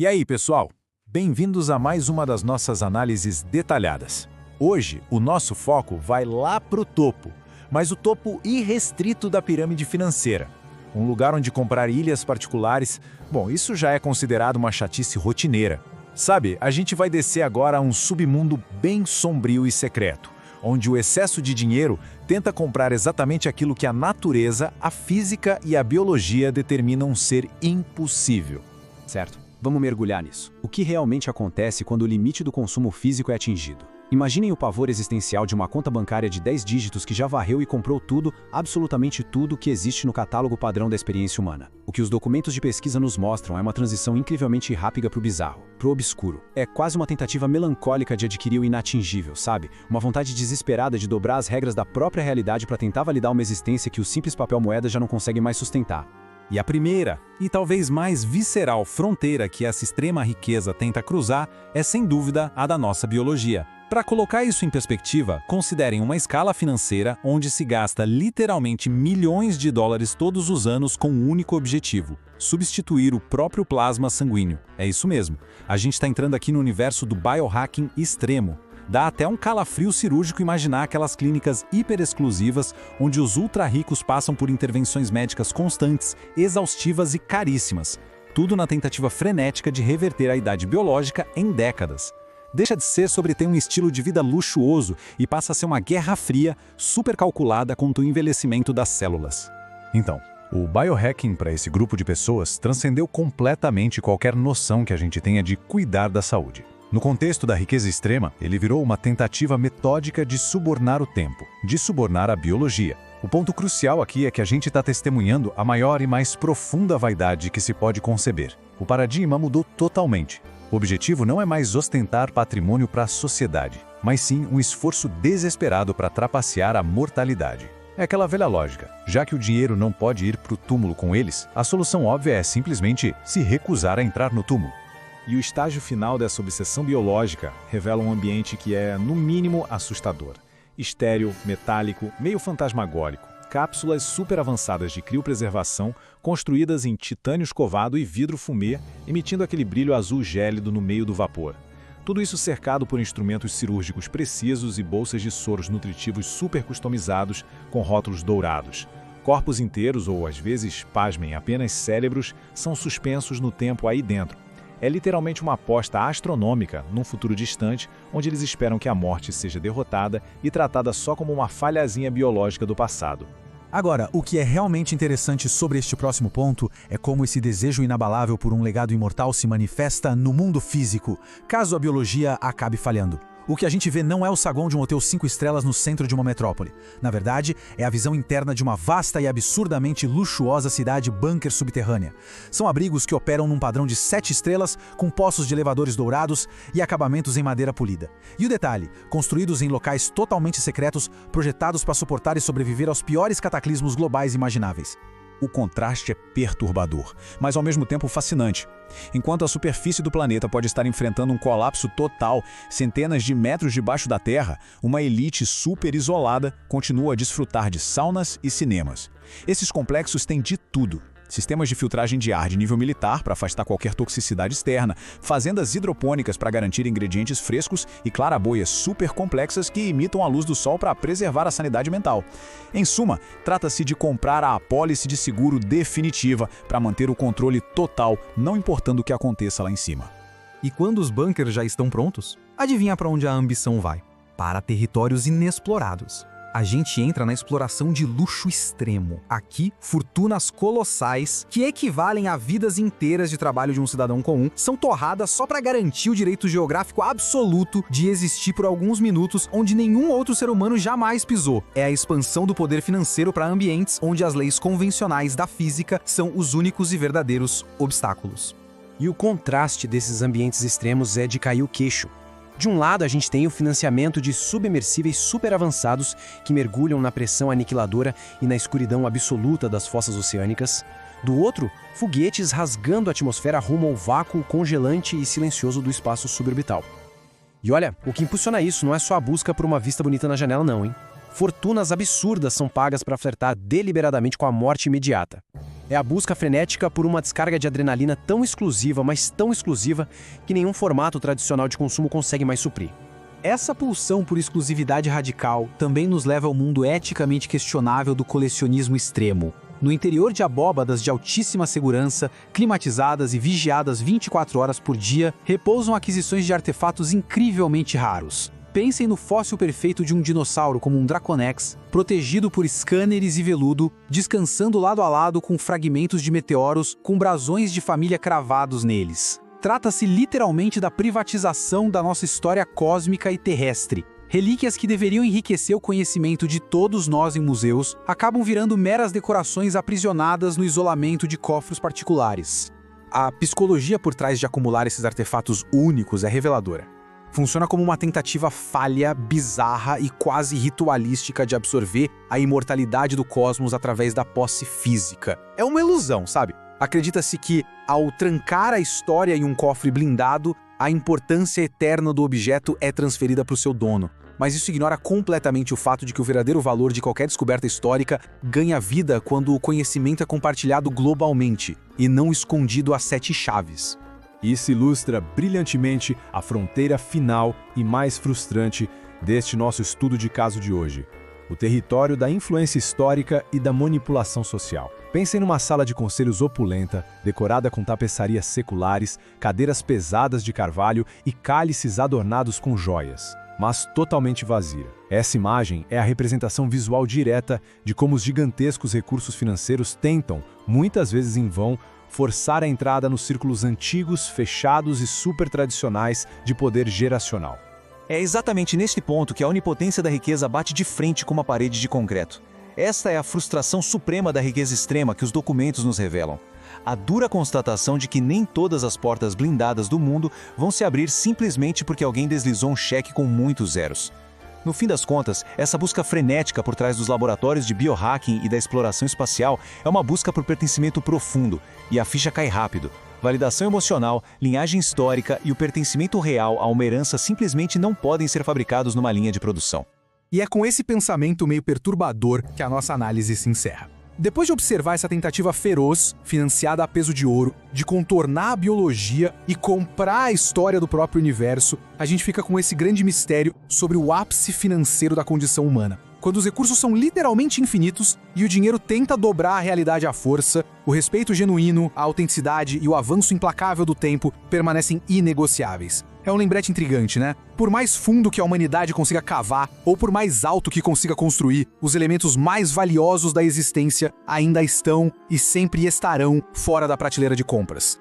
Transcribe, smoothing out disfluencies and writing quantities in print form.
E aí, pessoal? Bem-vindos a mais uma das nossas análises detalhadas. Hoje, o nosso foco vai lá para o topo, mas o topo irrestrito da pirâmide financeira. Um lugar onde comprar ilhas particulares, bom, isso já é considerado uma chatice rotineira. Sabe, a gente vai descer agora a um submundo bem sombrio e secreto, onde o excesso de dinheiro tenta comprar exatamente aquilo que a natureza, a física e a biologia determinam ser impossível. Certo, vamos mergulhar nisso. O que realmente acontece quando o limite do consumo físico é atingido? Imaginem o pavor existencial de uma conta bancária de 10 dígitos que já varreu e comprou tudo, absolutamente tudo que existe no catálogo padrão da experiência humana. O que os documentos de pesquisa nos mostram é uma transição incrivelmente rápida para o bizarro, para o obscuro. É quase uma tentativa melancólica de adquirir o inatingível, sabe? Uma vontade desesperada de dobrar as regras da própria realidade para tentar validar uma existência que o simples papel moeda já não consegue mais sustentar. E a primeira, e talvez mais visceral fronteira que essa extrema riqueza tenta cruzar é, sem dúvida, a da nossa biologia. Para colocar isso em perspectiva, considerem uma escala financeira onde se gasta literalmente milhões de dólares todos os anos com um único objetivo: substituir o próprio plasma sanguíneo. É isso mesmo, a gente está entrando aqui no universo do biohacking extremo. Dá até um calafrio cirúrgico imaginar aquelas clínicas hiper-exclusivas onde os ultra-ricos passam por intervenções médicas constantes, exaustivas e caríssimas. Tudo na tentativa frenética de reverter a idade biológica em décadas. Deixa de ser sobre ter um estilo de vida luxuoso e passa a ser uma guerra fria, super calculada contra o envelhecimento das células. Então, o biohacking para esse grupo de pessoas transcendeu completamente qualquer noção que a gente tenha de cuidar da saúde. No contexto da riqueza extrema, ele virou uma tentativa metódica de subornar o tempo, de subornar a biologia. O ponto crucial aqui é que a gente está testemunhando a maior e mais profunda vaidade que se pode conceber. O paradigma mudou totalmente. O objetivo não é mais ostentar patrimônio para a sociedade, mas sim um esforço desesperado para trapacear a mortalidade. É aquela velha lógica. Já que o dinheiro não pode ir para o túmulo com eles, a solução óbvia é simplesmente se recusar a entrar no túmulo. E o estágio final dessa obsessão biológica revela um ambiente que é, no mínimo, assustador. Estéril, metálico, meio fantasmagórico. Cápsulas super avançadas de criopreservação construídas em titânio escovado e vidro fumê, emitindo aquele brilho azul gélido no meio do vapor. Tudo isso cercado por instrumentos cirúrgicos precisos e bolsas de soros nutritivos super customizados com rótulos dourados. Corpos inteiros ou, às vezes, pasmem, apenas cérebros, são suspensos no tempo aí dentro. É literalmente uma aposta astronômica num futuro distante, onde eles esperam que a morte seja derrotada e tratada só como uma falhazinha biológica do passado. Agora, o que é realmente interessante sobre este próximo ponto é como esse desejo inabalável por um legado imortal se manifesta no mundo físico, caso a biologia acabe falhando. O que a gente vê não é o saguão de um hotel 5 estrelas no centro de uma metrópole. Na verdade, é a visão interna de uma vasta e absurdamente luxuosa cidade bunker subterrânea. São abrigos que operam num padrão de 7 estrelas, com poços de elevadores dourados e acabamentos em madeira polida. E o detalhe, construídos em locais totalmente secretos, projetados para suportar e sobreviver aos piores cataclismos globais imagináveis. O contraste é perturbador, mas ao mesmo tempo fascinante. Enquanto a superfície do planeta pode estar enfrentando um colapso total, centenas de metros debaixo da Terra, uma elite super isolada continua a desfrutar de saunas e cinemas. Esses complexos têm de tudo. Sistemas de filtragem de ar de nível militar para afastar qualquer toxicidade externa, fazendas hidropônicas para garantir ingredientes frescos e claraboias super complexas que imitam a luz do sol para preservar a sanidade mental. Em suma, trata-se de comprar a apólice de seguro definitiva para manter o controle total, não importando o que aconteça lá em cima. E quando os bunkers já estão prontos, adivinha para onde a ambição vai? Para territórios inexplorados. A gente entra na exploração de luxo extremo. Aqui, fortunas colossais, que equivalem a vidas inteiras de trabalho de um cidadão comum, são torradas só para garantir o direito geográfico absoluto de existir por alguns minutos onde nenhum outro ser humano jamais pisou. É a expansão do poder financeiro para ambientes onde as leis convencionais da física são os únicos e verdadeiros obstáculos. E o contraste desses ambientes extremos é de cair o queixo. De um lado, a gente tem o financiamento de submersíveis super avançados que mergulham na pressão aniquiladora e na escuridão absoluta das fossas oceânicas. Do outro, foguetes rasgando a atmosfera rumo ao vácuo congelante e silencioso do espaço suborbital. E olha, o que impulsiona isso não é só a busca por uma vista bonita na janela não, hein? Fortunas absurdas são pagas para flertar deliberadamente com a morte imediata. É a busca frenética por uma descarga de adrenalina tão exclusiva, mas tão exclusiva, que nenhum formato tradicional de consumo consegue mais suprir. Essa pulsão por exclusividade radical também nos leva ao mundo eticamente questionável do colecionismo extremo. No interior de abóbadas de altíssima segurança, climatizadas e vigiadas 24 horas por dia, repousam aquisições de artefatos incrivelmente raros. Pensem no fóssil perfeito de um dinossauro como um Draconex, protegido por scanners e veludo, descansando lado a lado com fragmentos de meteoros com brasões de família cravados neles. Trata-se literalmente da privatização da nossa história cósmica e terrestre. Relíquias que deveriam enriquecer o conhecimento de todos nós em museus acabam virando meras decorações aprisionadas no isolamento de cofres particulares. A psicologia por trás de acumular esses artefatos únicos é reveladora. Funciona como uma tentativa falha, bizarra e quase ritualística de absorver a imortalidade do cosmos através da posse física. É uma ilusão, sabe? Acredita-se que, ao trancar a história em um cofre blindado, a importância eterna do objeto é transferida para o seu dono. Mas isso ignora completamente o fato de que o verdadeiro valor de qualquer descoberta histórica ganha vida quando o conhecimento é compartilhado globalmente e não escondido a 7 chaves. Isso ilustra brilhantemente a fronteira final e mais frustrante deste nosso estudo de caso de hoje: o território da influência histórica e da manipulação social. Pensem numa sala de conselhos opulenta, decorada com tapeçarias seculares, cadeiras pesadas de carvalho e cálices adornados com joias, mas totalmente vazia. Essa imagem é a representação visual direta de como os gigantescos recursos financeiros tentam, muitas vezes em vão, forçar a entrada nos círculos antigos, fechados e super tradicionais de poder geracional. É exatamente neste ponto que a onipotência da riqueza bate de frente com uma parede de concreto. Esta é a frustração suprema da riqueza extrema que os documentos nos revelam. A dura constatação de que nem todas as portas blindadas do mundo vão se abrir simplesmente porque alguém deslizou um cheque com muitos zeros. No fim das contas, essa busca frenética por trás dos laboratórios de biohacking e da exploração espacial é uma busca por pertencimento profundo, e a ficha cai rápido. Validação emocional, linhagem histórica e o pertencimento real a uma herança simplesmente não podem ser fabricados numa linha de produção. E é com esse pensamento meio perturbador que a nossa análise se encerra. Depois de observar essa tentativa feroz, financiada a peso de ouro, de contornar a biologia e comprar a história do próprio universo, a gente fica com esse grande mistério sobre o ápice financeiro da condição humana. Quando os recursos são literalmente infinitos e o dinheiro tenta dobrar a realidade à força, o respeito genuíno, a autenticidade e o avanço implacável do tempo permanecem inegociáveis. É um lembrete intrigante, né? Por mais fundo que a humanidade consiga cavar, ou por mais alto que consiga construir, os elementos mais valiosos da existência ainda estão e sempre estarão fora da prateleira de compras.